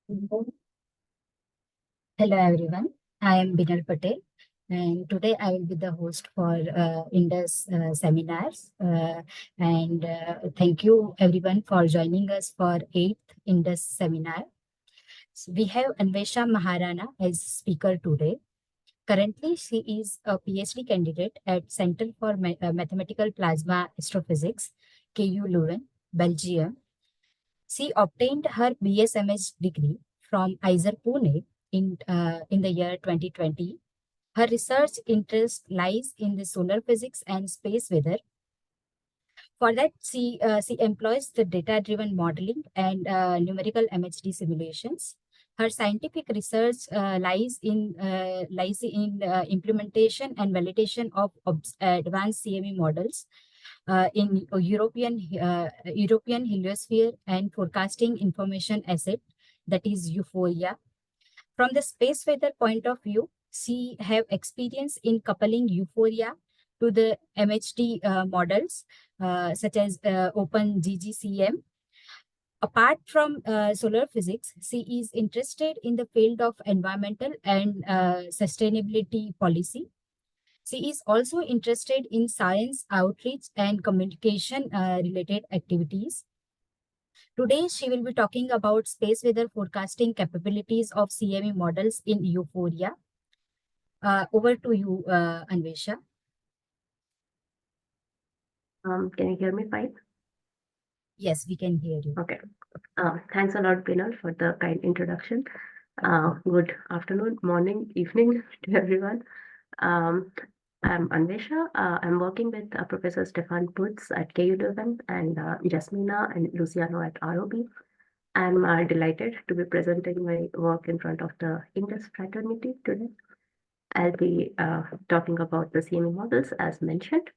Hello everyone, I am Binal Patel and today I will be the host for Indus seminars thank you everyone for joining us for 8th Indus seminar. So we have Anwesha Mahrana as speaker today. Currently, she is a PhD candidate at Center for Mathematical Plasma Astrophysics, KU Leuven, Belgium. She obtained her BSMS degree from ISER Pune in the year 2020. Her research interest lies in the solar physics and space weather. For that, she employs the data-driven modeling and numerical MHD simulations. Her scientific research lies in implementation and validation of advanced CME models in European Heliosphere and forecasting information asset, that is EUHFORIA. From the space weather point of view, she have experience in coupling EUHFORIA to the MHD models such as OpenGGCM. Apart from solar physics, she is interested in the field of environmental and sustainability policy. She is also interested in science outreach and communication related activities. Today, she will be talking about space weather forecasting capabilities of CME models in EUHFORIA. Over to you, Anwesha. Can you hear me fine? Yes, we can hear you. Okay. Thanks a lot, Binal, for the kind introduction. Good afternoon, morning, evening to everyone. I'm Anwesha. I'm working with Professor Stefan Putz at KU Leuven and Jasmina and Luciano at ROB. I'm delighted to be presenting my work in front of the Indus fraternity today. I'll be talking about the CME models as mentioned.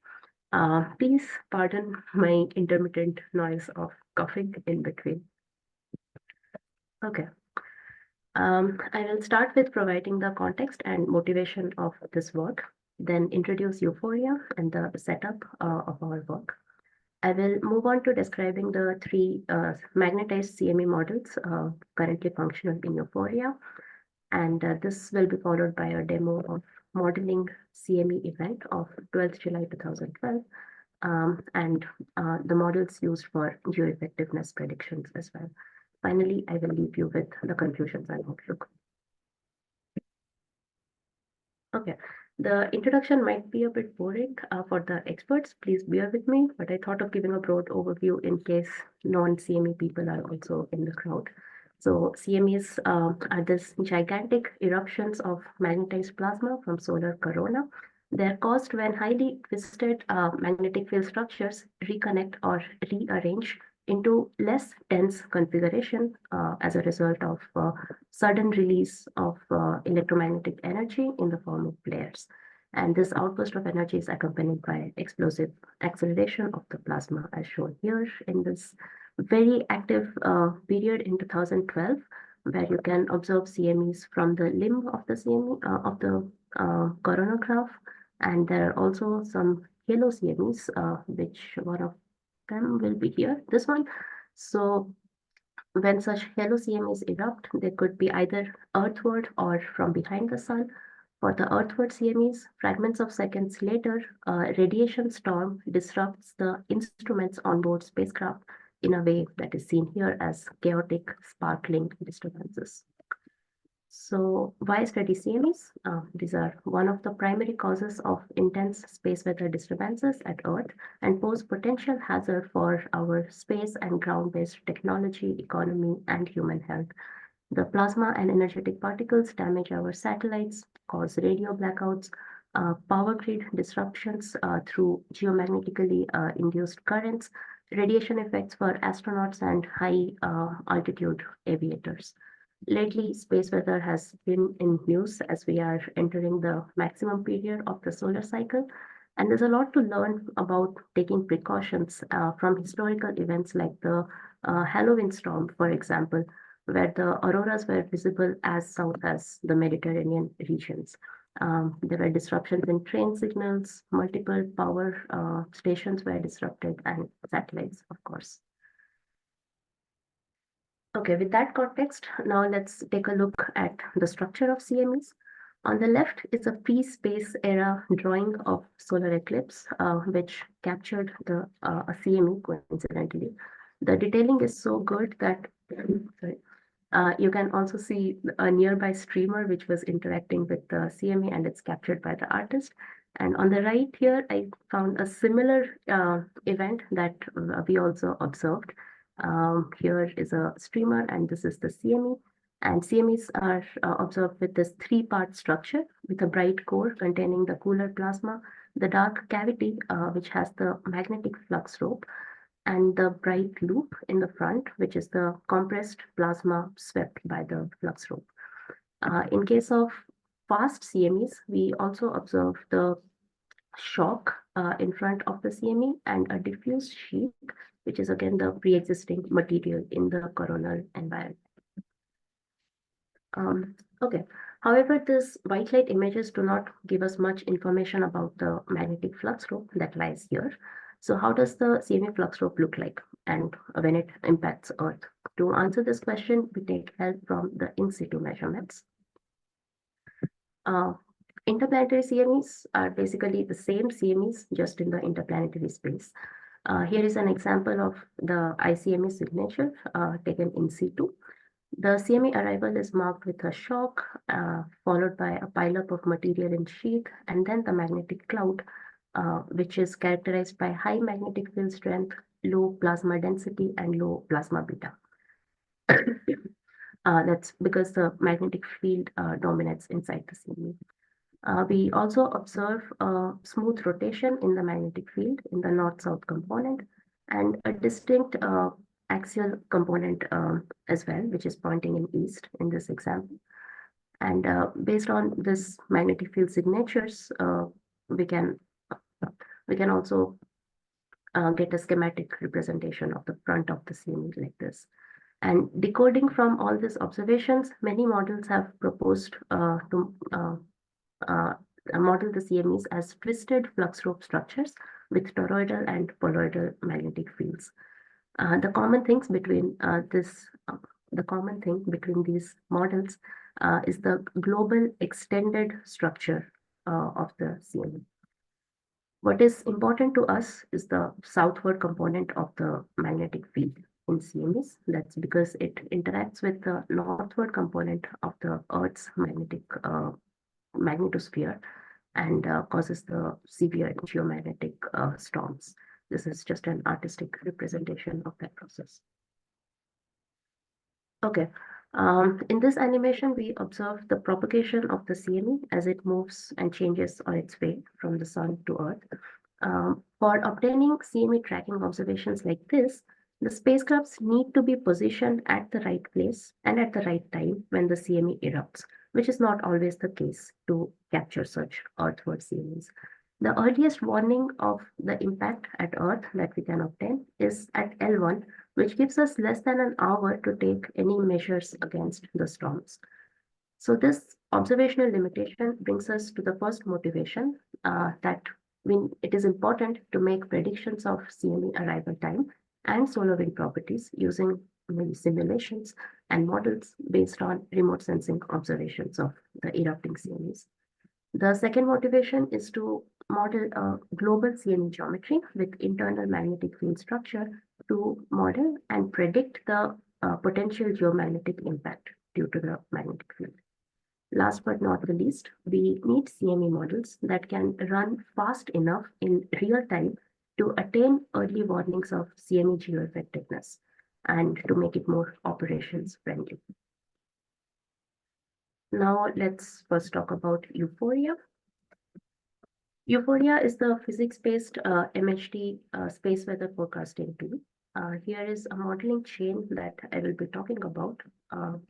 Please pardon my intermittent noise of coughing in between. Okay. I will start with providing the context and motivation of this work, then introduce EUHFORIA and the setup of our work. I will move on to describing the three magnetized CME models currently functional in EUHFORIA, and this will be followed by a demo of modeling CME event of 12th July 2012 and the models used for geoeffectiveness predictions as well. Finally, I will leave you with the conclusions and outlook. Okay, the introduction might be a bit boring for the experts. Please bear with me, but I thought of giving a broad overview in case non-CME people are also in the crowd. So CMEs are these gigantic eruptions of magnetized plasma from solar corona. They're caused when highly twisted magnetic field structures reconnect or rearrange into less dense configuration as a result of sudden release of electromagnetic energy in the form of flares. And this outburst of energy is accompanied by explosive acceleration of the plasma, as shown here in this very active period in 2012, where you can observe CMEs from the limb of the CME of the coronal graph, and there are also some halo CMEs, which one of them will be here, this one. So when such halo CMEs erupt, they could be either earthward or from behind the sun. For the earthward CMEs, fragments of seconds later, a radiation storm disrupts the instruments on board spacecraft in a way that is seen here as chaotic, sparkling disturbances. So why study CMEs? These are one of the primary causes of intense space weather disturbances at Earth and pose potential hazard for our space and ground-based technology, economy, and human health. The plasma and energetic particles damage our satellites, cause radio blackouts, power grid disruptions through geomagnetically induced currents, radiation effects for astronauts and high altitude aviators. Lately, space weather has been in news as we are entering the maximum period of the solar cycle. And there's a lot to learn about taking precautions from historical events like the Halloween storm, for example, where the auroras were visible as south as the Mediterranean regions. There were disruptions in train signals, multiple power stations were disrupted, and satellites, of course. Okay, with that context, now let's take a look at the structure of CMEs. On the left is a pre-space era drawing of solar eclipse, which captured a CME coincidentally. The detailing is so good that sorry, you can also see a nearby streamer which was interacting with the CME, and it's captured by the artist. And on the right here, I found a similar event that we also observed. Here is a streamer, and this is the CME. And CMEs are observed with this three-part structure with a bright core containing the cooler plasma, the dark cavity, which has the magnetic flux rope, and the bright loop in the front, which is the compressed plasma swept by the flux rope. In case of fast CMEs, we also observe the shock in front of the CME and a diffuse sheet, which is again the pre-existing material in the coronal environment. Okay. However, these white light images do not give us much information about the magnetic flux rope that lies here. So how does the CME flux rope look like and when it impacts Earth? To answer this question, we take help from the in situ measurements. Interplanetary CMEs are basically the same CMEs, just in the interplanetary space. Here is an example of the ICME signature taken in situ. The CME arrival is marked with a shock, followed by a pileup of material in sheath, and then the magnetic cloud, which is characterized by high magnetic field strength, low plasma density, and low plasma beta. That's because the magnetic field dominates inside the CME. We also observe a smooth rotation in the magnetic field in the north-south component and a distinct axial component as well, which is pointing in east in this example. And based on this magnetic field signatures, we can also get a schematic representation of the front of the CME like this. And decoding from all these observations, many models have proposed to model the CMEs as twisted flux rope structures with toroidal and poloidal magnetic fields. The common thing between these models is the global extended structure of the CME. What is important to us is the southward component of the magnetic field in CMEs. That's because it interacts with the northward component of the Earth's magnetosphere and causes the severe geomagnetic storms. This is just an artistic representation of that process. Okay. In this animation, we observe the propagation of the CME as it moves and changes on its way from the sun to Earth. For obtaining CME tracking observations like this, the spacecrafts need to be positioned at the right place and at the right time when the CME erupts, which is not always the case to capture such Earthward CMEs. The earliest warning of the impact at Earth that we can obtain is at L1, which gives us less than an hour to take any measures against the storms. So this observational limitation brings us to the first motivation that it is important to make predictions of CME arrival time and solar wind properties using simulations and models based on remote sensing observations of the erupting CMEs. The second motivation is to model a global CME geometry with internal magnetic field structure to model and predict the potential geomagnetic impact due to the magnetic field. Last but not the least, we need CME models that can run fast enough in real time to attain early warnings of CME geoeffectiveness and to make it more operations friendly. Now let's first talk about EUHFORIA. EUHFORIA is the physics-based MHD space weather forecasting tool. Here is a modeling chain that I will be talking about.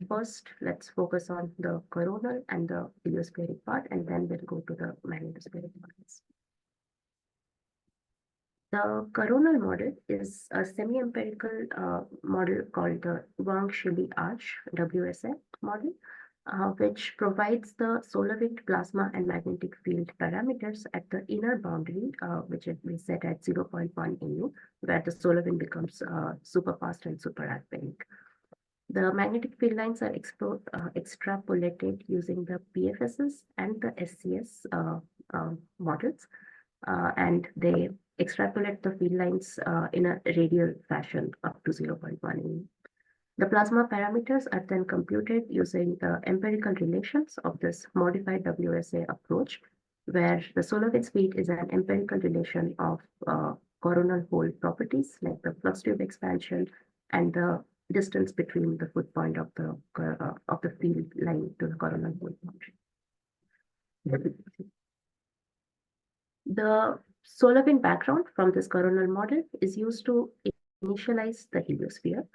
First, let's focus on the coronal and the heliospheric part, and then we'll go to the magnetospheric parts. The coronal model is a semi-empirical model called the Wang-Shili Arch WSA model, which provides the solar wind, plasma, and magnetic field parameters at the inner boundary, which we set at 0.1 AU, where the solar wind becomes super fast and super arctic. The magnetic field lines are extrapolated using the PFSs and the SCS models, and they extrapolate the field lines in a radial fashion up to 0.1 MeV. The plasma parameters are then computed using the empirical relations of this modified WSA approach, where the solar wind speed is an empirical relation of coronal hole properties like the flux tube expansion and the distance between the foot point of the field line to the coronal hole boundary. The solar wind background from this coronal model is used to initialize the heliosphere.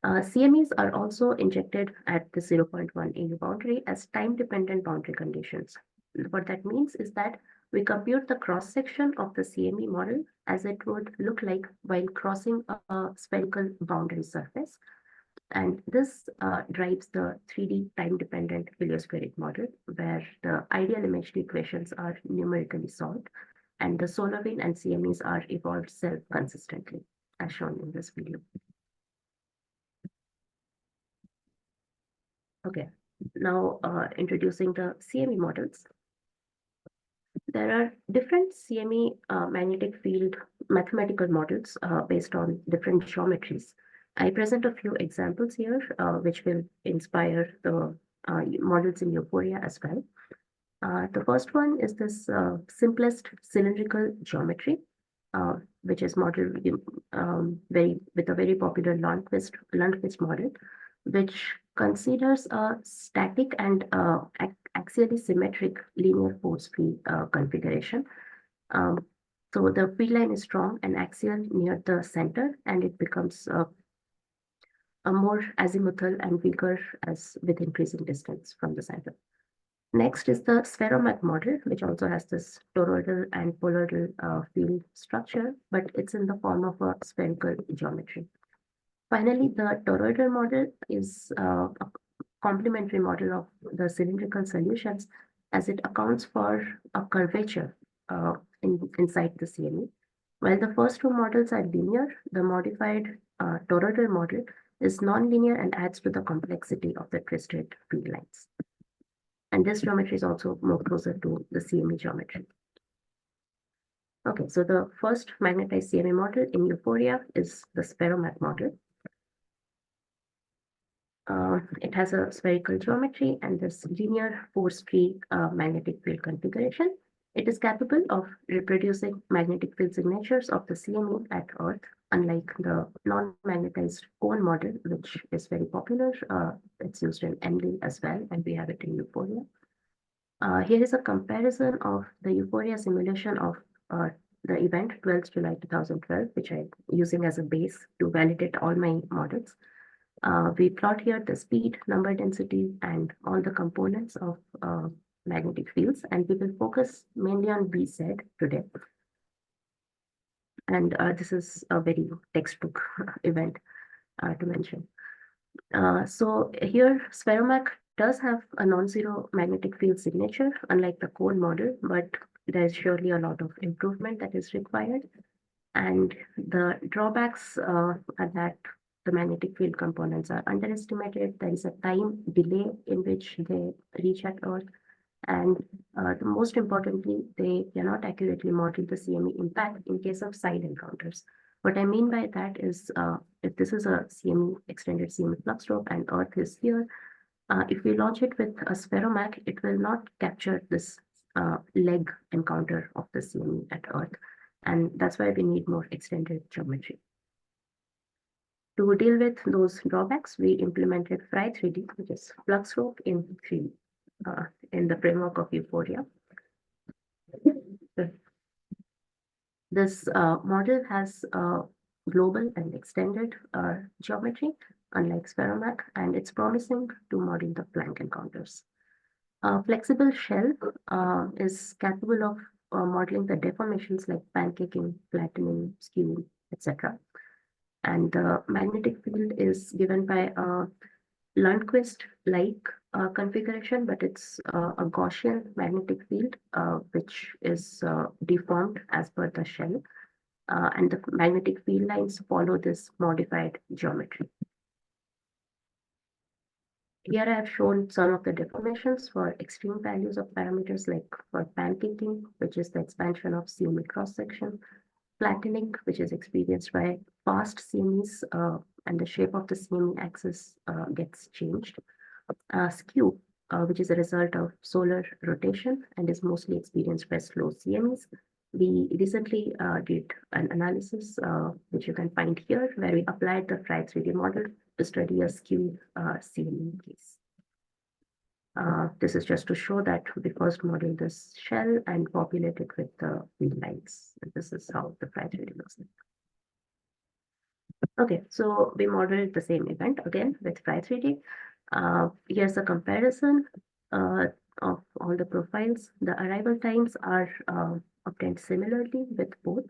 CMEs are also injected at the 0.1 AU boundary as time-dependent boundary conditions. What that means is that we compute the cross-section of the CME model as it would look like while crossing a spherical boundary surface. And this drives the 3D time-dependent heliospheric model, where the ideal image equations are numerically solved, and the solar wind and CMEs are evolved self-consistently, as shown in this video. Okay, now introducing the CME models. There are different CME magnetic field mathematical models based on different geometries. I present a few examples here, which will inspire the models in EUHFORIA as well. The first one is this simplest cylindrical geometry, which is modeled with a very popular Lundquist model, which considers a static and axially symmetric linear force field configuration. So the field line is strong and axial near the center, and it becomes a more azimuthal and weaker as with increasing distance from the center. Next is the spheromak model, which also has this toroidal and poloidal field structure, but it's in the form of a spherical geometry. Finally, the toroidal model is a complementary model of the cylindrical solutions, as it accounts for a curvature inside the CME. While the first two models are linear, the modified toroidal model is nonlinear and adds to the complexity of the twisted field lines. And this geometry is also more closer to the CME geometry. Okay, so the first magnetized CME model in EUHFORIA is the spheromak model. It has a spherical geometry and this linear force-free magnetic field configuration. It is capable of reproducing magnetic field signatures of the CME at Earth, unlike the non-magnetized cone model, which is very popular. It's used in MD as well, and we have it in EUHFORIA. Here is a comparison of the EUHFORIA simulation of the event 12th July 2012, which I'm using as a base to validate all my models. We plot here the speed, number density, and all the components of magnetic fields, and we will focus mainly on BZ today. And this is a very textbook event to mention. So here, spheromak does have a non-zero magnetic field signature, unlike the cone model, but there's surely a lot of improvement that is required. And the drawbacks are that the magnetic field components are underestimated. There is a time delay in which they reach at Earth. And the most importantly, they cannot accurately model the CME impact in case of side encounters. What I mean by that is if this is a CME, extended CME flux drop, and Earth is here, if we launch it with a spheromak, it will not capture this leg encounter of the CME at Earth. And that's why we need more extended geometry. To deal with those drawbacks, we implemented Fry3D, which is flux rope in 3D in the framework of EUHFORIA. This model has global and extended geometry, unlike spheromak, and it's promising to model the flank encounters. A flexible shell is capable of modeling the deformations like pancaking, flattening, skewing, etc. And the magnetic field is given by a Lundquist-like configuration, but it's a Gaussian magnetic field, which is deformed as per the shell. And the magnetic field lines follow this modified geometry. Here I have shown some of the deformations for extreme values of parameters, like for pancaking, which is the expansion of CME cross-section, flattening, which is experienced by fast CMEs, and the shape of the CME axis gets changed. Skew, which is a result of solar rotation and is mostly experienced by slow CMEs. We recently did an analysis, which you can find here, where we applied the Fry 3D model to study a skewed CME case. This is just to show that we first modeled this shell and populate it with the wheel lines. And this is how the Fry 3D looks like. Okay, so we modeled the same event again with Fry 3D. Here's a comparison of all the profiles. The arrival times are obtained similarly with both.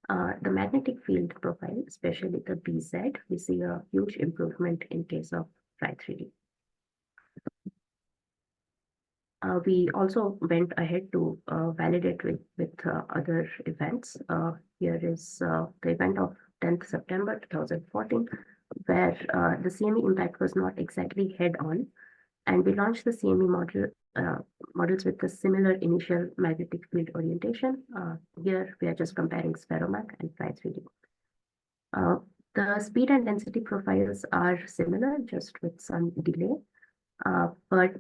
The magnetic field profile, especially the BZ, we see a huge improvement in case of Fry 3D. We also went ahead to validate with other events. Here is the event of 10th September 2014, where the CME impact was not exactly head-on, and we launched the CME models with a similar initial magnetic field orientation. Here we are just comparing spheromak and Fry 3D. The speed and density profiles are similar, just with some delay. But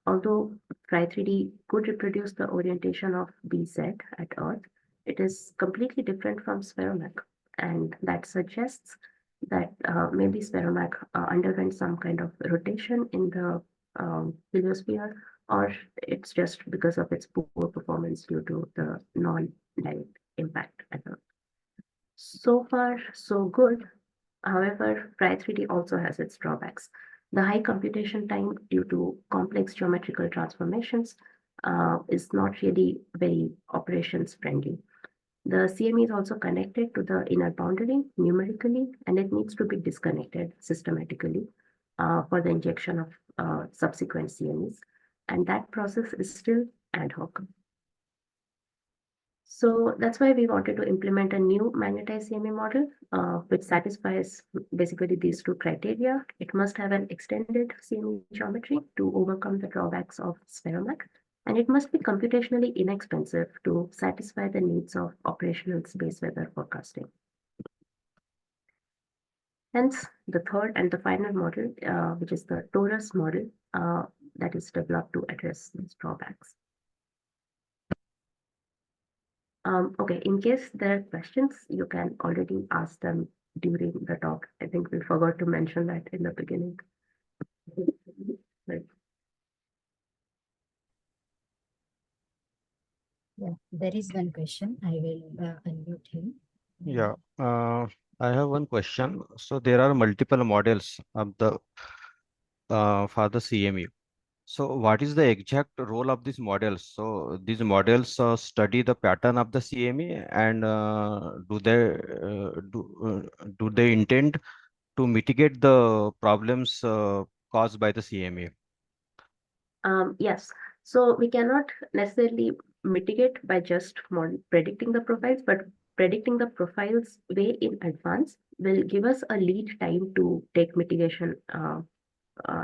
although Fry 3D could reproduce the orientation of BZ at Earth, it is completely different from spheromak, and that suggests that maybe spheromak underwent some kind of rotation in the heliosphere, or it's just because of its poor performance due to the non-direct impact at Earth. So far, so good. However, Fry 3D also has its drawbacks. The high computation time due to complex geometrical transformations is not really very operations friendly. The CME is also connected to the inner boundary numerically, and it needs to be disconnected systematically for the injection of subsequent CMEs. And that process is still ad hoc. So that's why we wanted to implement a new magnetized CME model, which satisfies basically these two criteria. It must have an extended CME geometry to overcome the drawbacks of spheromak, and it must be computationally inexpensive to satisfy the needs of operational space weather forecasting. Hence, the third and the final model, which is the Torus model, that is developed to address these drawbacks. Okay, in case there are questions, you can already ask them during the talk. I think we forgot to mention that in the beginning. Right. Yeah, there is one question. I will unmute him. Yeah, I have one question. So there are multiple models of the for the CME. So what is the exact role of these models? So these models study the pattern of the CME, and do they intend to mitigate the problems caused by the CME? Yes, so we cannot necessarily mitigate by just predicting the profiles, but predicting the profiles way in advance will give us a lead time to take mitigation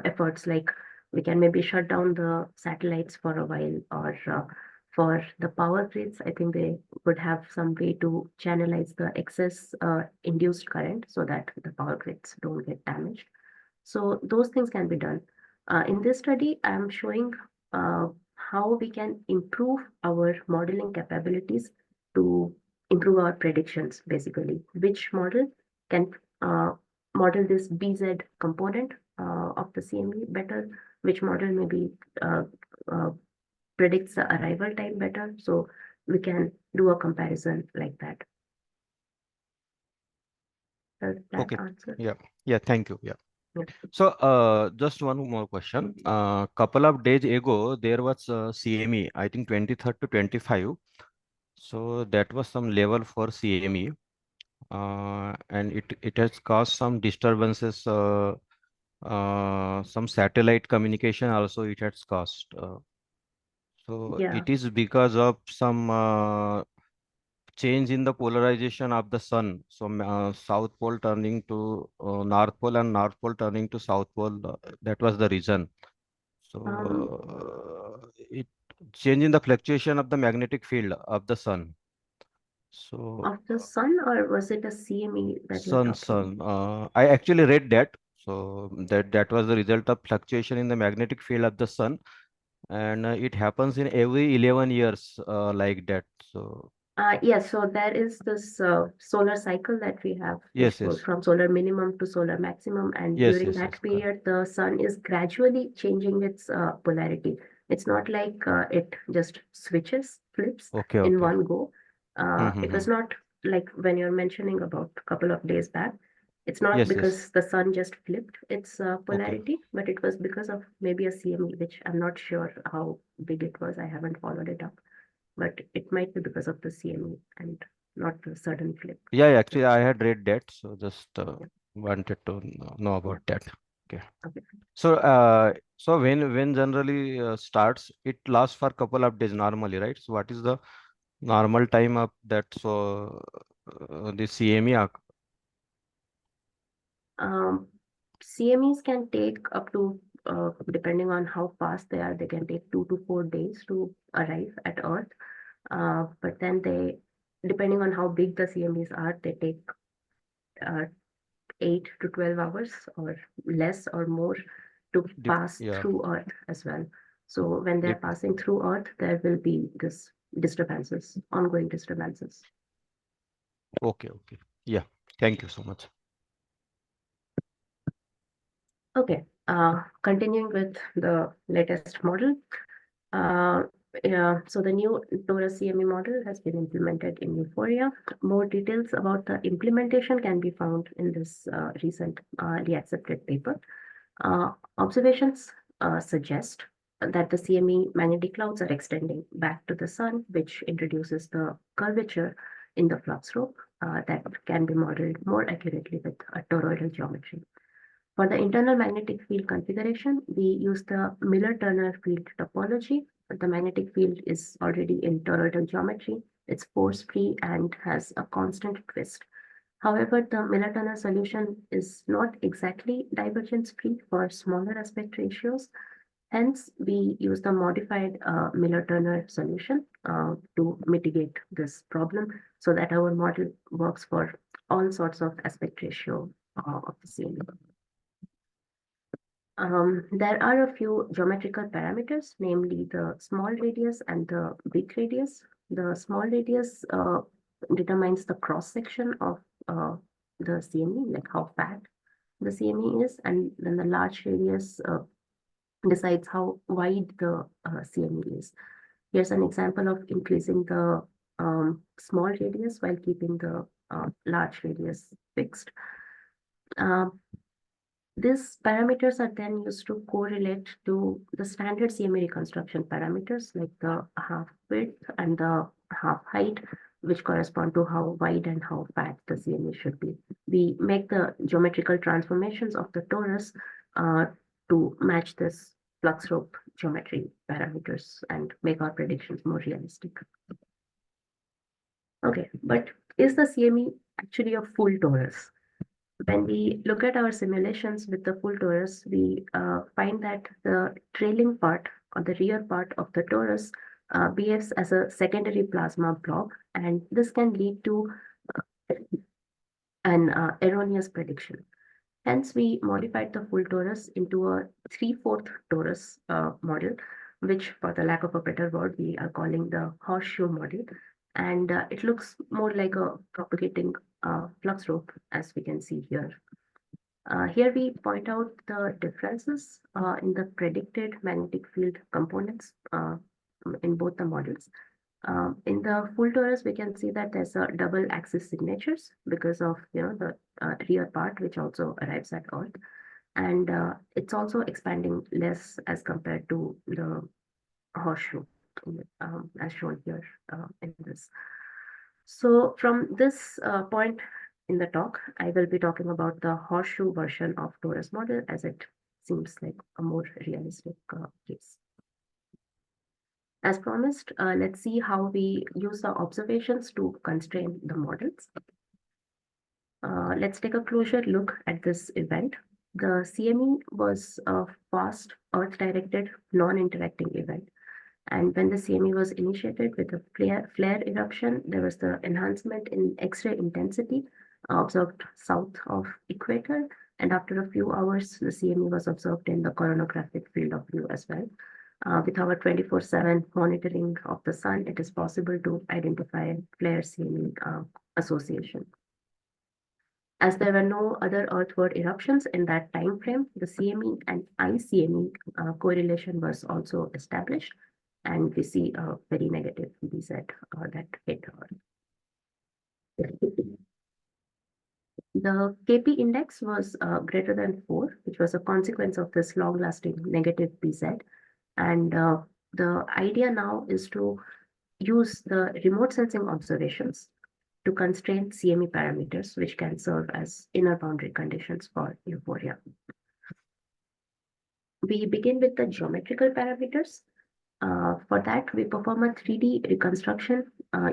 efforts, like we can maybe shut down the satellites for a while, or for the power grids, I think they would have some way to channelize the excess induced current so that the power grids don't get damaged. So those things can be done. In this study, I'm showing how we can improve our modeling capabilities to improve our predictions, basically. Which model can model this BZ component of the CME better, which model maybe predicts the arrival time better. So we can do a comparison like that. Does that Okay. answer? Yeah. Thank you. Yeah. Yeah. So, just one more question. Couple of days ago, there was CME, I think 23rd to 25. So that was some level for CME, and it has caused some disturbances. Some satellite communication also it has caused. So Yeah. it is because of some change in the polarization of the sun. So south pole turning to north pole and north pole turning to south pole. That was the reason. So Um, it change in the fluctuation of the magnetic field of the sun. So of the sun, or was it a CME that you're talking? sun. I actually read that. So that was the result of fluctuation in the magnetic field of the sun, and it happens in every 11 years, like that. So Yes, so there is this solar cycle that we have, which yes, goes yes, from solar minimum to solar maximum. And yes, during yes, yes, that correct. period, the sun is gradually changing its polarity. It's not like it just switches, flips Okay, in okay. one go. It Mm-hmm. was not like when you're mentioning about a couple of days back. It's not Yes, yes. because the sun just flipped its Okay. polarity, but it was because of maybe a CME, which I'm not sure how big it was. I haven't followed it up, but it might be because of the CME and not the sudden flip. Yeah, yeah, actually, That's I right. had read that, so just Yeah, wanted to know yeah. about that. Okay. Okay. So, so when generally starts, it lasts for couple of days normally, right? So, what is the normal time of that? So, the CME. Um, CMEs can take up to, depending on how fast they can take 2 to 4 days to arrive at Earth. But then depending on how big the CMEs are, they take uh, 8 to 12 hours or less or more to pass Yeah. through Earth as well. So when they're Dep passing through Earth, there will be this disturbances, ongoing disturbances. okay, okay. Yeah. Thank you so much. Okay, continuing with the latest model. Uh, yeah, so the new Torus CME model has been implemented in EUHFORIA. More details about the implementation can be found in this recently accepted paper. Observations suggest that the CME magnetic clouds are extending back to the sun, which introduces the curvature in the flux rope that can be modeled more accurately with a toroidal geometry. For the internal magnetic field configuration, we use the Miller-Turner field topology. The magnetic field is already in toroidal geometry. It's force-free and has a constant twist. However, the Miller-Turner solution is not exactly divergence-free for smaller aspect ratios. Hence, we use the modified Miller-Turner solution to mitigate this problem so that our model works for all sorts of aspect ratio of the CME. There are a few geometrical parameters, namely the small radius and the big radius. The small radius determines the cross section of the CME, like how fat the CME is, and then the large radius decides how wide the CME is. Here's an example of increasing the small radius while keeping the large radius fixed. Um, These parameters are then used to correlate to the standard CME reconstruction parameters like the half width and the half height, which correspond to how wide and how fat the CME should be. We make the geometrical transformations of the torus to match this flux rope geometry parameters and make our predictions more realistic. Okay, but is the CME actually a full torus? When we look at our simulations with the full torus, we find that the trailing part or the rear part of the torus behaves as a secondary plasma blob, and this can lead to an erroneous prediction. Hence, we modified the full torus into a 3/4 torus model, which, for the lack of a better word, we are calling the horseshoe model. And it looks more like a propagating flux rope, as we can see here. Here we point out the differences in the predicted magnetic field components in both the models. In the full torus, we can see that there's a double axis signatures because of the rear part, which also arrives at Earth, and it's also expanding less as compared to the horseshoe, as shown here in this. So from this point in the talk, I will be talking about the horseshoe version of torus model as it seems like a more realistic case. As promised, let's see how we use the observations to constrain the models. Let's take a closer look at this event. The CME was a fast, Earth-directed, non-interacting event. And when the CME was initiated with a flare eruption, there was the enhancement in X-ray intensity observed south of equator. And after a few hours, the CME was observed in the coronographic field of view as well. With our 24/7 monitoring of the sun, it is possible to identify flare CME association. As there were no other earthward eruptions in that time frame, the CME and ICME correlation was also established, and we see a very negative BZ that hit Earth. The KP index was greater than 4, which was a consequence of this long-lasting negative BZ. And the idea now is to use the remote sensing observations to constrain CME parameters, which can serve as inner boundary conditions for euphoria. We begin with the geometrical parameters. For that, we perform a 3D reconstruction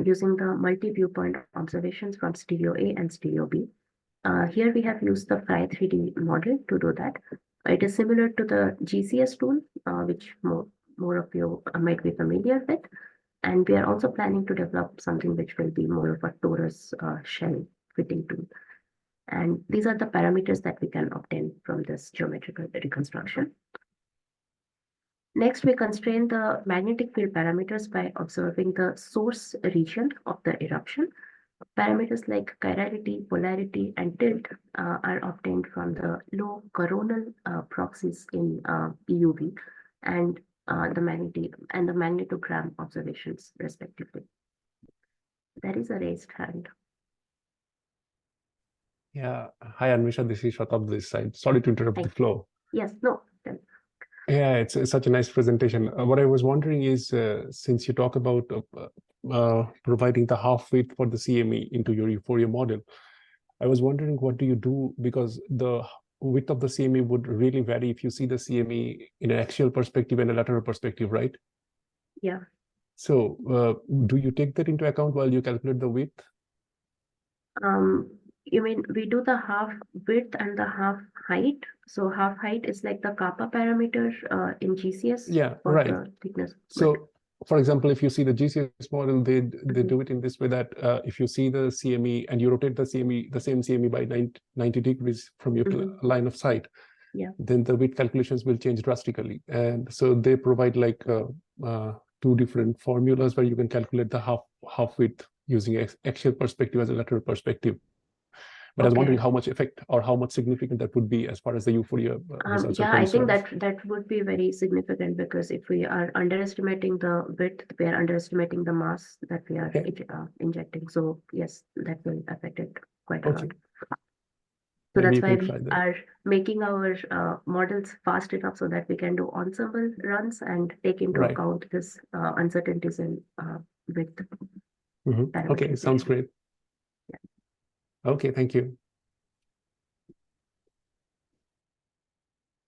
using the multi-viewpoint observations from stereo A and stereo B. Here we have used the Fry 3D model to do that. It is similar to the GCS tool, which more of you might be familiar with. And we are also planning to develop something which will be more of a torus shell fitting tool. And these are the parameters that we can obtain from this geometrical reconstruction. Next, we constrain the magnetic field parameters by observing the source region of the eruption. Parameters like chirality, polarity, and tilt are obtained from the low coronal proxies in EUV and the magnetogram observations, respectively. There is a raised hand. Yeah. Hi, Anwesha. This is Shatab this side. Sorry to interrupt the flow. Yes, no. Yeah, it's such a nice presentation. What I was wondering is, since you talk about providing the half width for the CME into your euphoria model, I was wondering what do you do, because the width of the CME would really vary if you see the CME in an axial perspective and a lateral perspective, right? Yeah. So do you take that into account while you calculate the width? You mean we do the half width and the half height? So half height is like the kappa parameter in GCS for right. the thickness. So, for example, if you see the GCS model, they do it in this way that if you see the CME and you rotate the CME, the same CME by 90 degrees from your line of sight, then the width calculations will change drastically. And so they provide like two different formulas where you can calculate the half width using axial perspective as a lateral perspective. But I was wondering how much effect or how much significant that would be as far as the euphoria results are concerned. I think that would be very significant, because if we are underestimating the width, we are underestimating the mass that we are injecting. So yes, that will affect it quite a lot. So that's why we are making our models fast enough so that we can do ensemble runs and take into account this uncertainties in width. Okay, sounds great. Okay, thank you.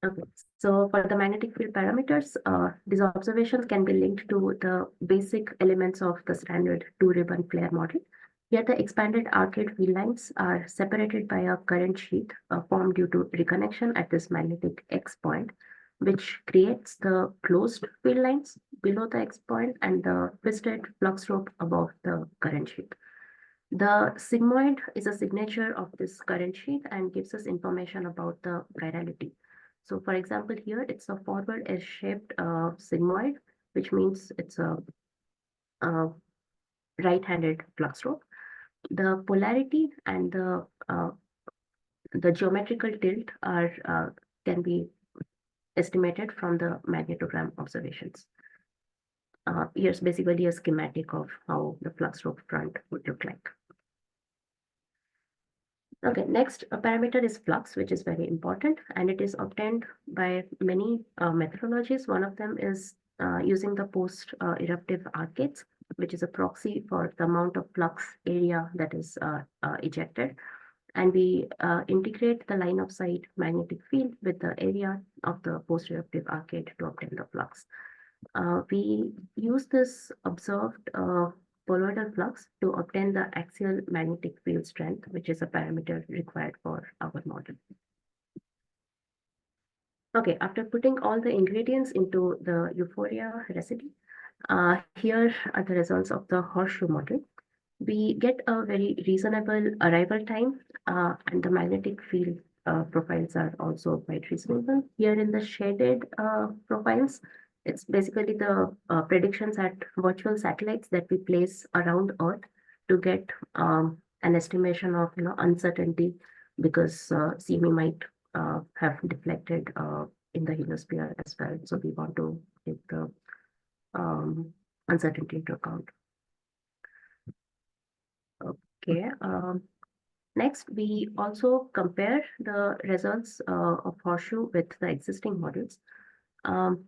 Okay, so for the magnetic field parameters, these observations can be linked to the basic elements of the standard two-ribbon flare model. Here, the expanded arcade field lines are separated by a current sheath formed due to reconnection at this magnetic X point, which creates the closed field lines below the X point and the twisted flux rope above the current sheath. The sigmoid is a signature of this current sheath and gives us information about the chirality. So for example, here it's a forward S-shaped sigmoid, which means it's a right-handed flux rope. The polarity and the geometrical tilt are can be estimated from the magnetogram observations. Here's basically a schematic of how the flux rope front would look like. Okay, next parameter is flux, which is very important, and it is obtained by many methodologies. One of them is using the post-eruptive arcades, which is a proxy for the amount of flux area that is ejected. And we integrate the line of sight magnetic field with the area of the post-eruptive arcade to obtain the flux. We use this observed poloidal flux to obtain the axial magnetic field strength, which is a parameter required for our model. Okay, after putting all the ingredients into the EUHFORIA recipe, here are the results of the horseshoe model. We get a very reasonable arrival time, and the magnetic field profiles are also quite reasonable. Here in the shaded profiles, it's basically the predictions at virtual satellites that we place around Earth to get an estimation of uncertainty, because CME might have deflected in the heliosphere as well. So we want to take the uncertainty into account. Okay. Next, we also compare the results of horseshoe with the existing models.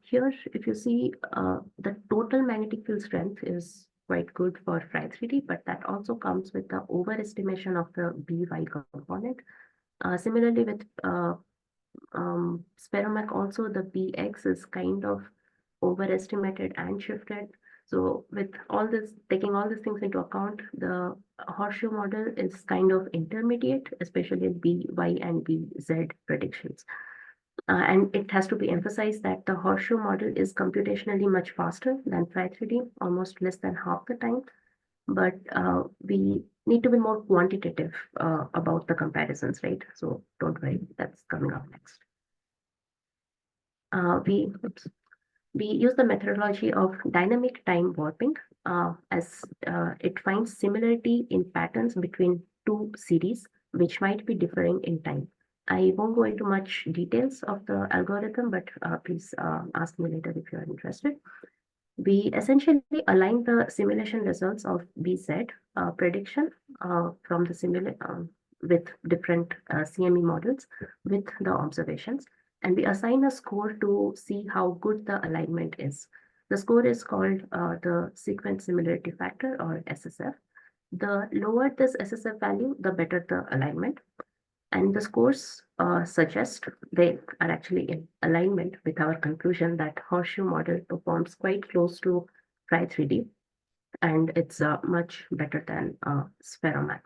Here, if you see, the total magnetic field strength is quite good for Phi3D, but that also comes with the overestimation of the By component. Similarly, with spheromak, also the Bx is kind of overestimated and shifted. So with all this, taking all these things into account, the horseshoe model is kind of intermediate, especially in By and Bz predictions. And it has to be emphasized that the horseshoe model is computationally much faster than Phi3D, almost less than half the time. But we need to be more quantitative about the comparisons, right? So don't worry, that's coming up next. We use the methodology of dynamic time warping as it finds similarity in patterns between two series, which might be differing in time. I won't go into much details of the algorithm, but please ask me later if you are interested. We essentially align the simulation results of BZ prediction from the simulation with different CME models with the observations, and we assign a score to see how good the alignment is. The score is called the sequence similarity factor, or SSF. The lower this SSF value, the better the alignment. And the scores suggest they are actually in alignment with our conclusion that horseshoe model performs quite close to Phi3D, and it's much better than spheromak.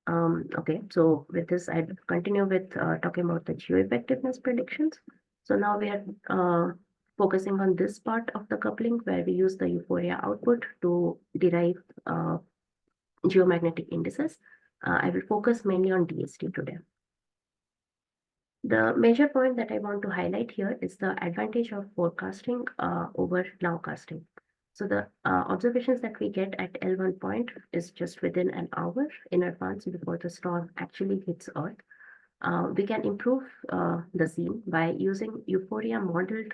Okay, so with this, I continue with talking about the geo-effectiveness predictions. So now we are focusing on this part of the coupling where we use the EUHFORIA output to derive geomagnetic indices. I will focus mainly on DST today. The major point that I want to highlight here is the advantage of forecasting over nowcasting. So the observations that we get at L1 point is just within an hour in advance before the storm actually hits Earth. We can improve the scene by using EUHFORIA modeled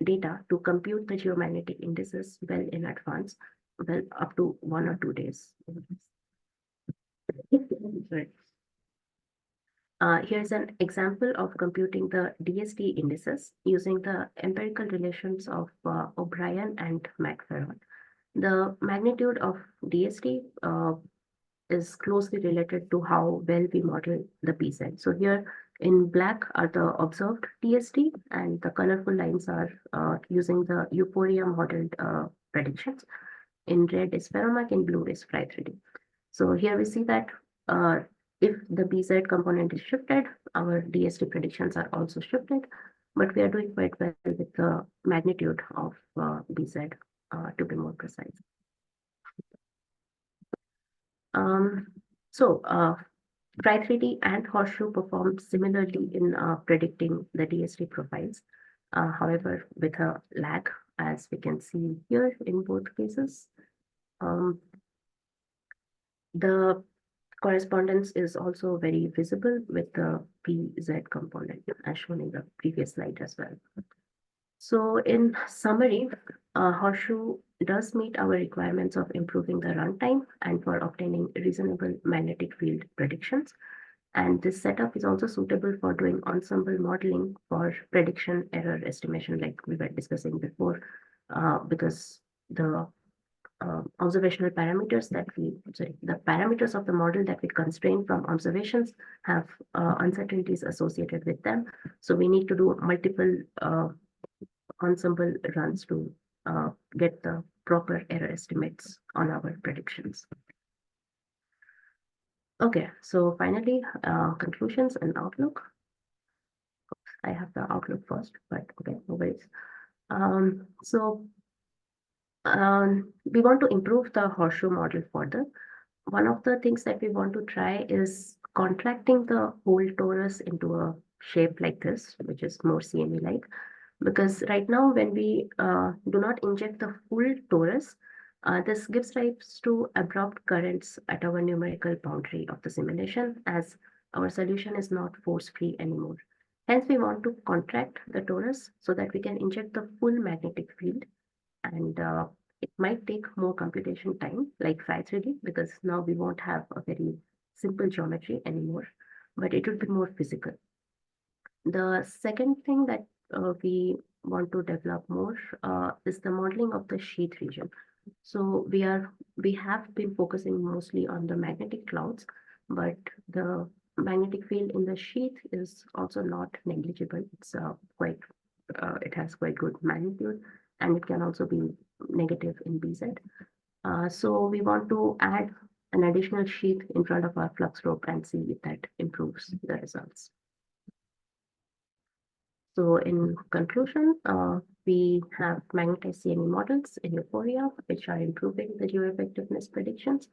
data to compute the geomagnetic indices well in advance, well up to 1 or 2 days. Sorry. Here's an example of computing the DST indices using the empirical relations of O'Brien and McFerron. The magnitude of DST is closely related to how well we model the PZ. So here in black are the observed DST, and the colorful lines are using the EUHFORIA modeled predictions. In red is spheromak, in blue is Phi3D. So here we see that if the BZ component is shifted, our DST predictions are also shifted, but we are doing quite well with the magnitude of BZ to be more precise. So Phi3D and horseshoe perform similarly in predicting the DST profiles, however, with a lag, as we can see here in both cases. The correspondence is also very visible with the PZ component, as shown in the previous slide as well. So in summary, horseshoe does meet our requirements of improving the runtime and for obtaining reasonable magnetic field predictions. And this setup is also suitable for doing ensemble modeling for prediction error estimation, like we were discussing before, because the observational parameters that the parameters of the model that we constrain from observations have uncertainties associated with them. So we need to do multiple ensemble runs to get the proper error estimates on our predictions. Okay, so finally, conclusions and outlook. I have the outlook first, but okay, no worries. We want to improve the horseshoe model further. One of the things that we want to try is contracting the whole torus into a shape like this, which is more CME-like. Because right now, when we do not inject the full torus, this gives rise to abrupt currents at our numerical boundary of the simulation, as our solution is not force-free anymore. Hence, we want to contract the torus so that we can inject the full magnetic field, and it might take more computation time, like Phi-3D, because now we won't have a very simple geometry anymore, but it will be more physical. The second thing that we want to develop more is the modeling of the sheath region. So we have been focusing mostly on the magnetic clouds, but the magnetic field in the sheath is also not negligible. It's it has quite good magnitude, and it can also be negative in BZ. So we want to add an additional sheath in front of our flux rope and see if that improves the results. So in conclusion, we have magnetized CME models in EUHFORIA, which are improving the geo-effectiveness predictions.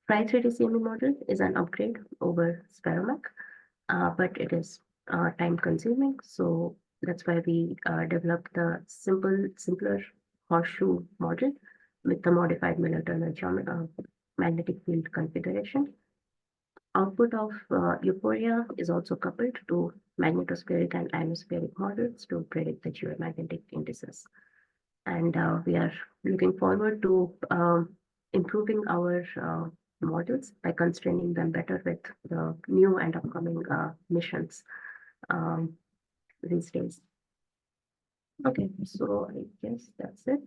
Phi-3D CME model is an upgrade over spheromak, but it is time consuming. So that's why we developed the simpler horseshoe model with the modified Miller-Turner magnetic field configuration. Output of EUHFORIA is also coupled to magnetospheric and ionospheric models to predict the geomagnetic indices. And we are looking forward to improving our models by constraining them better with the new and upcoming missions these days. Okay, so I guess that's it.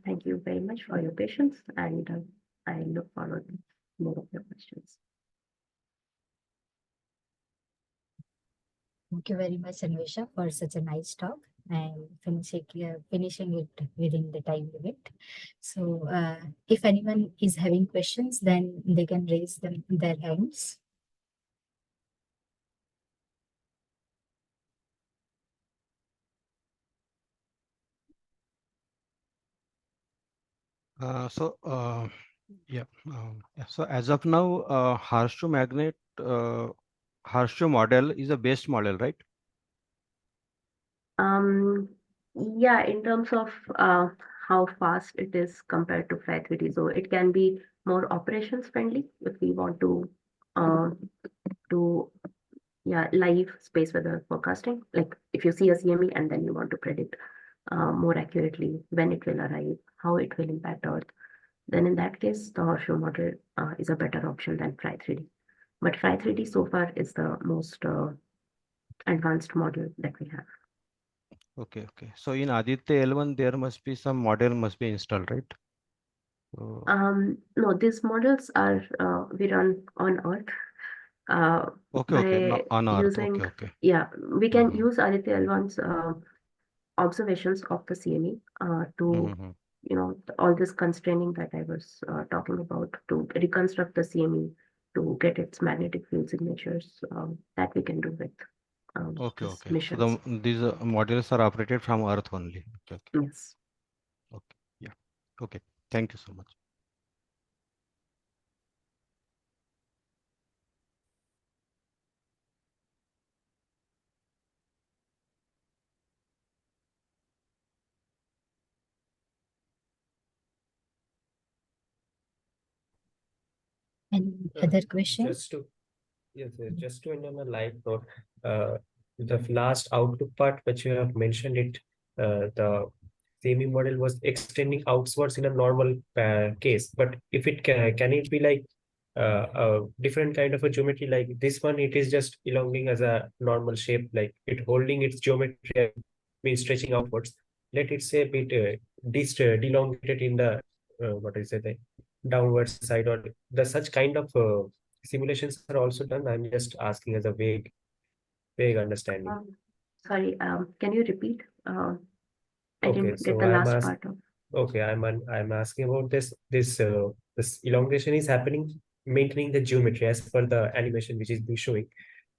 Thank you very much for your patience, and I look forward to more of your questions. Thank you very much, Anwesha, for such a nice talk and finishing it within the time limit. So if anyone is having questions, then they can raise their hands. So as of now, horseshoe model is a best model, right? Yeah, in terms of how fast it is compared to Phi-3D, so it can be more operations friendly if we want to do live space weather forecasting. Like if you see a CME and then you want to predict more accurately when it will arrive, how it will impact Earth, then in that case, the horseshoe model is a better option than Phi-3D. But Phi-3D so far is the most advanced model that we have. Okay. So in Aditya L1, there must be some model must be installed, right? So... No, these models are we run on Earth. Okay. No, on Earth. Using, Okay. Yeah, we can use Aditya L1's observations of the CME to all this constraining that I was talking about, to reconstruct the CME to get its magnetic field signatures that we can do with Okay. missions. So these models are operated from Earth only. Okay. Yes. Okay. Yeah. Okay. Thank you so much. Any other questions? Just to end on a light note, the last outlook part which you have mentioned it, the CME model was extending outwards in a normal case, but if it can it be like a different kind of a geometry like this one? It is just elongating as a normal shape, like it holding its geometry, means stretching outwards. Let it say a bit delongated in the what is it, the downward side, or the such kind of simulations are also done? I'm just asking as a vague understanding. Sorry, can you repeat? I Okay, didn't get so the last part of. okay, I'm asking about this elongation is happening, maintaining the geometry as per the animation which is being showing.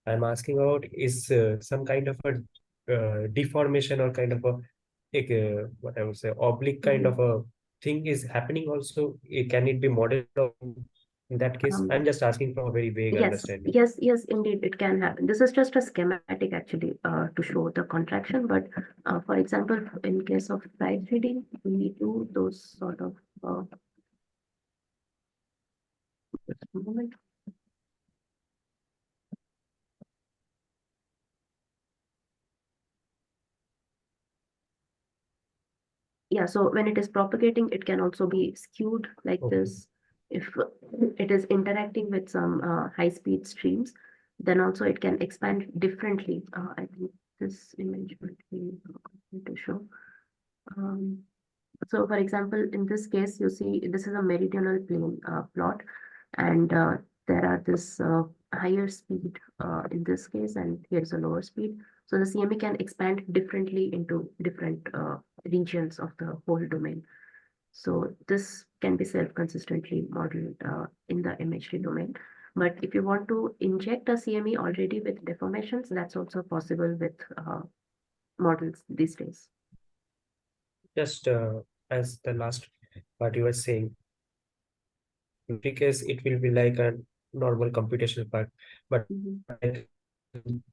I'm asking about is some kind of a deformation or kind of a like, what I would say oblique kind of a thing is happening also. Can it be modeled in that case? I'm just asking for a very vague understanding. Yes, indeed, it can happen. This is just a schematic actually to show the contraction. But for example, in case of slide 3D, we do those sort of moment. Yeah, so when it is propagating, it can also be skewed like this. If it is interacting with some high-speed streams, then also it can expand differently. I think this image would be to show. So for example, in this case, you see this is a meridional plane plot, and there are this higher speed in this case, and here's a lower speed. So the CME can expand differently into different regions of the whole domain. So this can be self-consistently modeled in the imagery domain. But if you want to inject a CME already with deformations, that's also possible with models these days. Just as the last part you were saying, because it will be like a normal computational part, but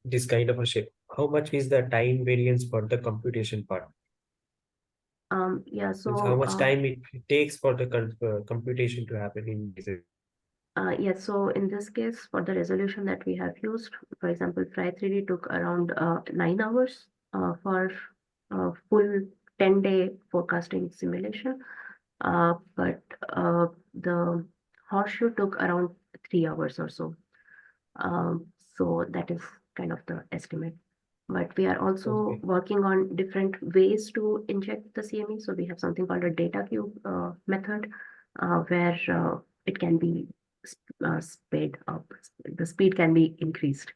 this kind of a shape. How much is the time variance for the computation part? Yeah, so how much time it takes for the computation to happen in this? Yes, so in this case, for the resolution that we have used, for example, Fry3D took around 9 hours for a full 10-day forecasting simulation. But the horseshoe took around 3 hours or so. So that is kind of the estimate. But we are also working on different ways to inject the CME. So we have something called a data cube method, where it can be sped up. The speed can be increased.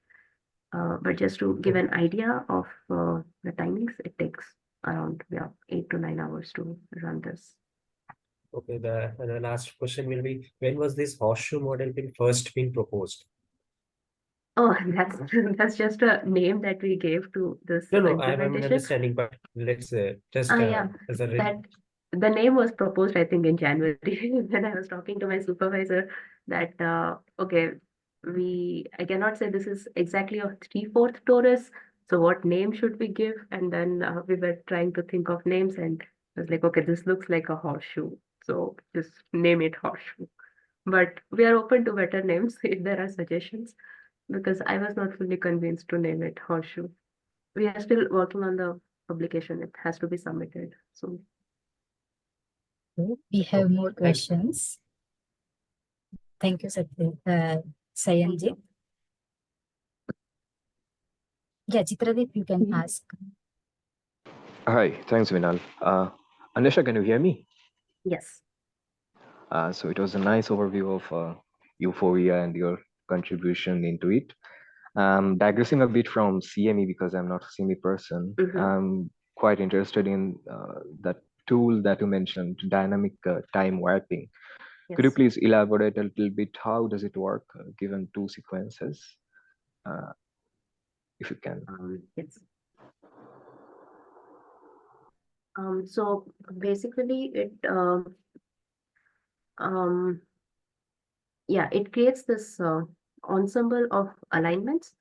But just to give an idea of the timings, it takes around 8 to 9 hours to run this. Okay, the last question will be, when was this horseshoe model first being proposed? Oh, that's just a name that we gave to this I'm implementation. understanding, but let's just Yeah, as a that the name was proposed, I think, in January when I was talking to my supervisor that okay, I cannot say this is exactly a 3/4 torus. So what name should we give? And then we were trying to think of names, and I was like, okay, this looks like a horseshoe, so just name it horseshoe. But we are open to better names if there are suggestions, because I was not fully convinced to name it horseshoe. We are still working on the publication. It has to be submitted soon. We have more questions. Thank you, Sayanji. Yeah, Chitradeep, you can ask. Hi, thanks, Vinal. Anwesha, can you hear me? Yes. So it was a nice overview of EUHFORIA and your contribution into it. Digressing a bit from CME because I'm not a CME person, I'm quite interested in that tool that you mentioned, dynamic time warping. Yes. Could you please elaborate a little bit? How does it work given two sequences? If you can. Yes. So basically it it creates this ensemble of alignments,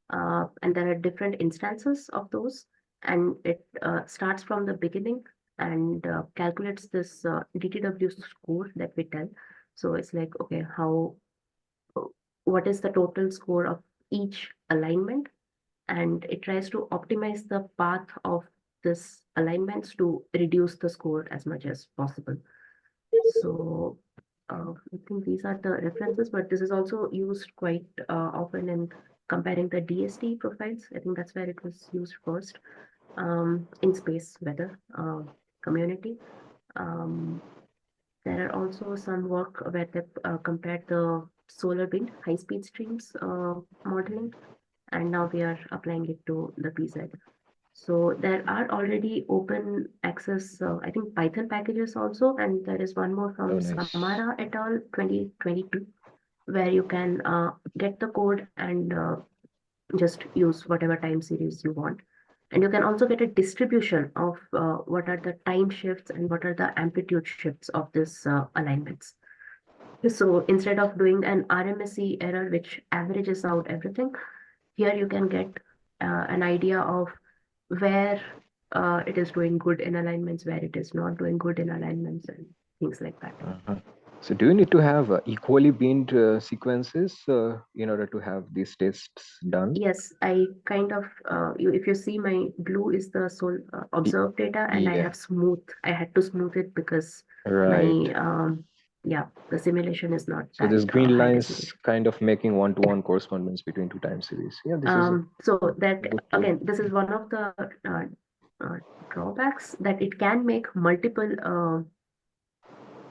and there are different instances of those, and it starts from the beginning and calculates this DTW score that we tell. So it's like, okay, what is the total score of each alignment, and it tries to optimize the path of this alignments to reduce the score as much as possible. So I think these are the references, but this is also used quite often in comparing the DST profiles. I think that's where it was used first, in space weather community. There are also some work where they compared the solar wind high-speed streams modeling, and now we are applying it to the PZ. So there are already open access, I think Python packages also, and there is one more from Samara et al. 2022, where you can get the code and just use whatever time series you want. And you can also get a distribution of what are the time shifts and what are the amplitude shifts of this alignments. So instead of doing an RMSE error, which averages out everything, here you can get an idea of where it is doing good in alignments, where it is not doing good in alignments, and things like that. So do you need to have equally binned sequences in order to have these tests done? Yes, I kind of, if you see my blue is the observed data, and I have I had to smooth it because my, the simulation is not so that this green high lines resolution. kind of making one-to-one correspondence between two time series. Yeah, this is so that again, this is one of the drawbacks, that it can make multiple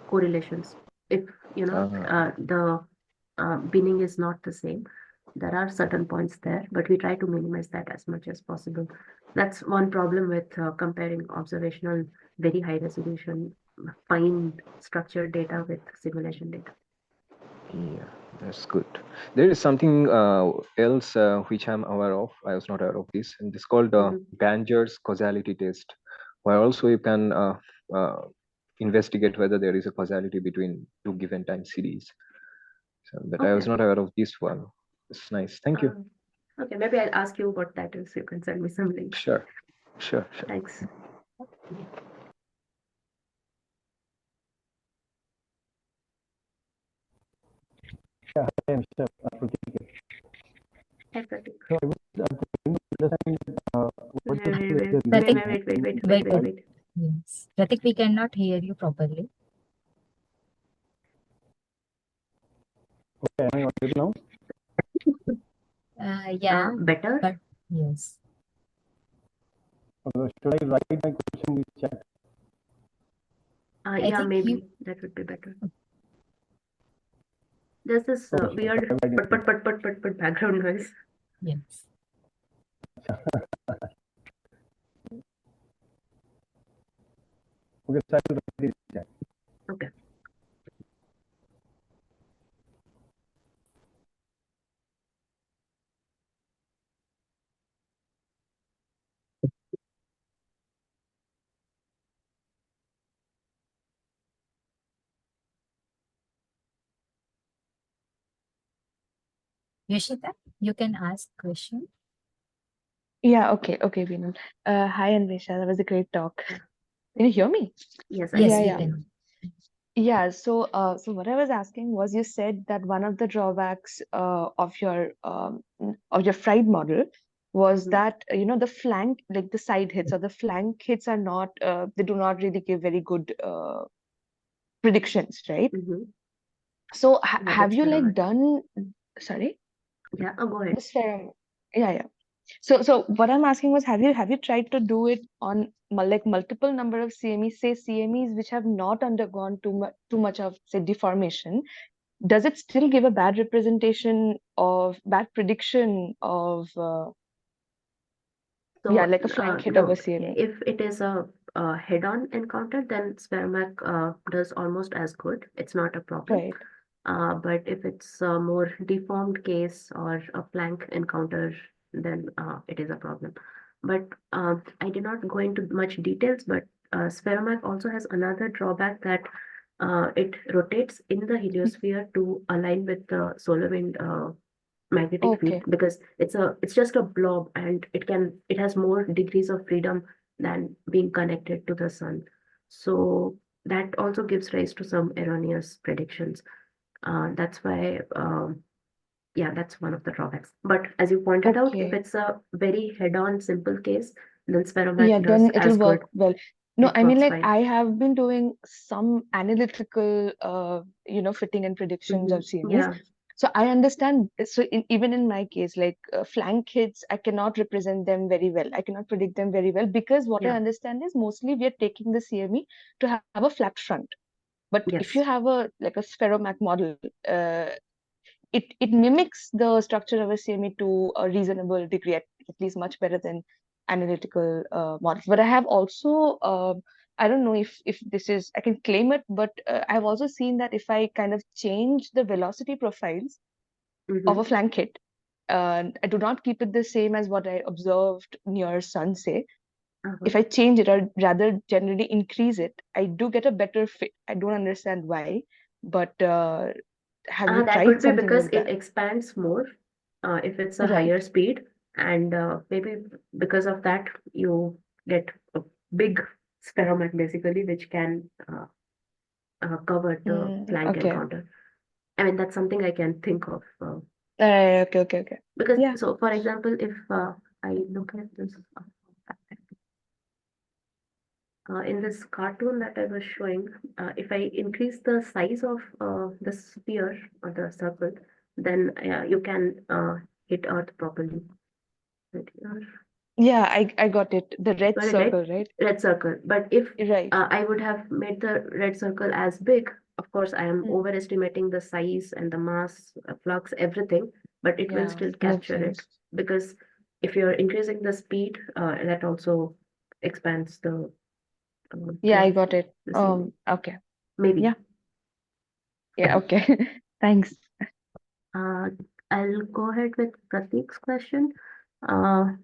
correlations if the binning is not the same. There are certain points there, but we try to minimize that as much as possible. That's one problem with comparing observational, very high resolution, fine structured data with simulation data. Yeah, that's good. There is something else which I'm aware of. I was not aware of this, and it's called Banger's causality test, where also you can investigate whether there is a causality between two given time series. So, but I was not aware of this one. It's nice. Thank you. Okay, maybe I'll ask you what that is. You can send me some links. Sure. Thanks. Yeah, I am Chef Hi, Pratik. So I was going to understand Wait. Yes. Pratik, we cannot hear you properly. Okay, am I audible now? Yeah. Better? But yes. Should I write my question in the chat? Yeah, maybe that would be better. There's this weird but background noise. Yes. Okay, so I will write it in the chat. Okay. Yoshita, you can ask question. Yeah, okay, Veenu. Hi, Anwesha. That was a great talk. Can you hear me? Yes, Yes, yeah, we yeah. can. Yeah, so what I was asking was, you said that one of the drawbacks of your fried model was that the flank, like the side hits or the flank hits are not they do not really give very good predictions, right? So have you like done, sorry? Yeah, go ahead. Yeah. So what I'm asking was, have you tried to do it on like multiple number of CMEs, say CMEs which have not undergone too much of, say, deformation? Does it still give a bad representation of bad prediction of like a flank hit of a CME? If it is a head-on encounter, then spheromak does almost as good. It's not a problem. Right. But if it's a more deformed case or a flank encounter, then it is a problem. But I did not go into much details, but spheromak also has another drawback, that it rotates in the heliosphere to align with the solar wind magnetic field, because it's just a blob, and it has more degrees of freedom than being connected to the sun. So that also gives rise to some erroneous predictions. That's why, that's one of the drawbacks. But as you pointed out, if it's a very head-on simple case, then spheromak does then it'll as work good. well. No, I mean, like, fine. I have been doing some analytical, fitting and predictions of CMEs. Yeah. So I understand. So even in my case, like flank hits, I cannot represent them very well. I cannot predict them very well, because what I understand is mostly we are taking the CME to have a flat front. But if you have a spheromak model, it mimics the structure of a CME to a reasonable degree, at least much better than analytical models. But I have also, I don't know if this is, I can claim it, but I've also seen that if I kind of change the velocity profiles of a flank hit, I do not keep it the same as what I observed near sun, say. If I change it or rather generally increase it, I do get a better fit. I don't understand why, but have you That tried could be something because like it that? expands more if it's a Right. higher speed, and maybe because of that you get a big spheromak basically, which can cover the flank Okay. encounter. I mean, that's something I can think of. Okay. Because, Yeah. so for example, if I look at this in this cartoon that I was showing, if I increase the size of the sphere or the circle, then you can hit Earth properly. Right here. Yeah, I got it. The red Got it, circle, right? Red circle. But if Right. I would have made the red circle as big, of course, I am overestimating the size and the mass, flux, everything, but it will still capture it. Because if you're increasing the speed, that also expands the Yeah, I got it. CME. Okay. Maybe. Yeah, okay. Thanks. I'll go ahead with Prateek's question.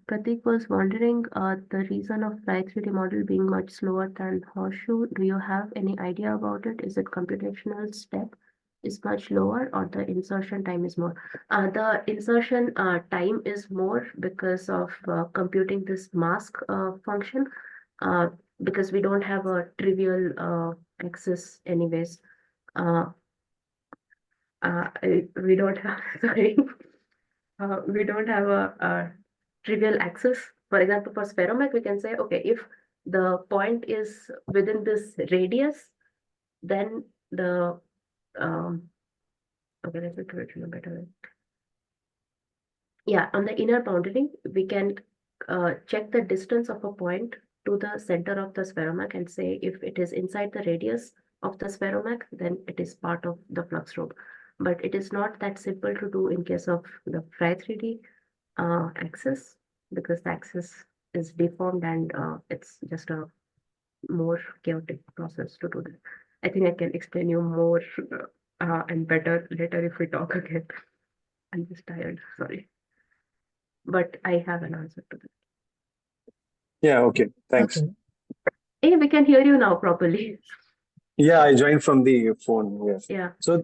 Prateek was wondering the reason of Fly 3D model being much slower than Horseshoe. Do you have any idea about it? Is it computational step is much lower, or the insertion time is more? The insertion time is more because of computing this mask function, because we don't have a trivial axis anyways. We don't have, sorry, we don't have a trivial axis. For example, for spheromak, we can say, okay, if the point is within this radius, then the, okay, let me do it in a better way. Yeah, on the inner boundary, we can check the distance of a point to the center of the spheromak and say if it is inside the radius of the spheromak, then it is part of the flux robe. But it is not that simple to do in case of the Fry 3D axis, because the axis is deformed and it's just a more chaotic process to do that. I think I can explain you more and better later if we talk again. I'm just tired, sorry. But I have an answer to that. Yeah, okay, thanks. Okay. Hey, we can hear you now properly. Yeah, I joined from the phone, yes. Yeah. So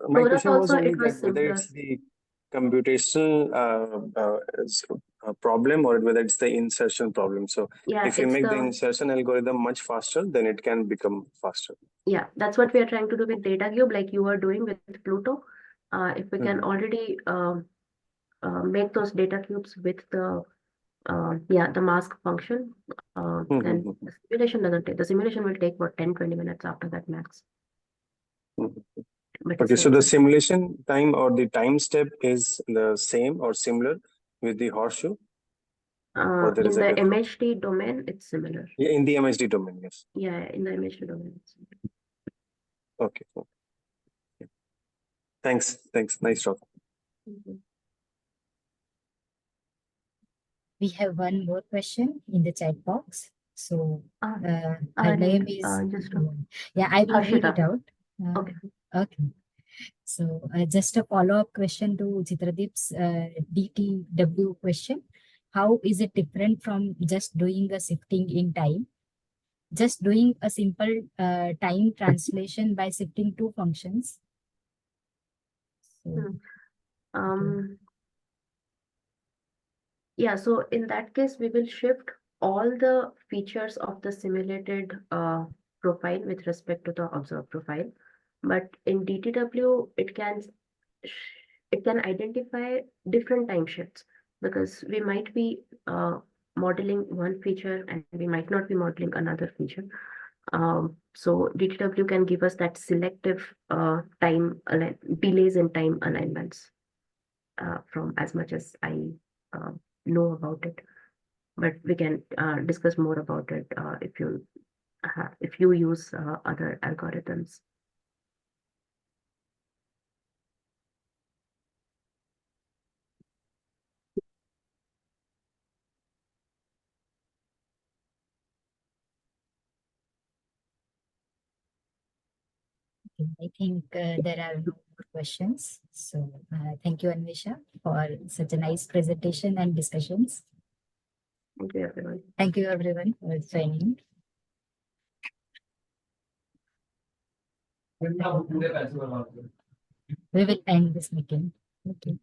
my Torus question was also, only it was that whether similar. it's the computational problem or whether it's the insertion problem. So Yeah, if you make the the insertion algorithm much faster, then it can become faster. yeah, that's what we are trying to do with data cube, like you are doing with Pluto. If we can already make those data cubes with the the mask function, then the simulation doesn't take, the simulation will take about 10-20 minutes after that max. But Okay, so the simulation time or the time step is the same or similar with the horseshoe? Or there in is the a difference? MHD domain, it's similar. Yeah, in the MHD domain, yes. Yeah, in the MHD domain, it's similar. Okay. Yeah. Thanks. Nice talk. We have one more question in the chat box. So her right. name is yeah, I will read it out. Okay. So just a follow-up question to Chitradeep's DTW question. How is it different from just doing a shifting in time? Just doing a simple time translation by shifting two functions. So, yeah, so in that case, we will shift all the features of the simulated profile with respect to the observed profile. But in DTW, it can identify different time shifts, because we might be modeling one feature and we might not be modeling another feature. So DTW can give us that selective delays in time alignments from as much as I know about it. But we can discuss more about it if you use other algorithms. Okay, I think there are no more questions. So thank you, Anwesha, for such a nice presentation and discussions. Thank you, everyone. Thank you, everyone, for joining. We will end this meeting. Okay.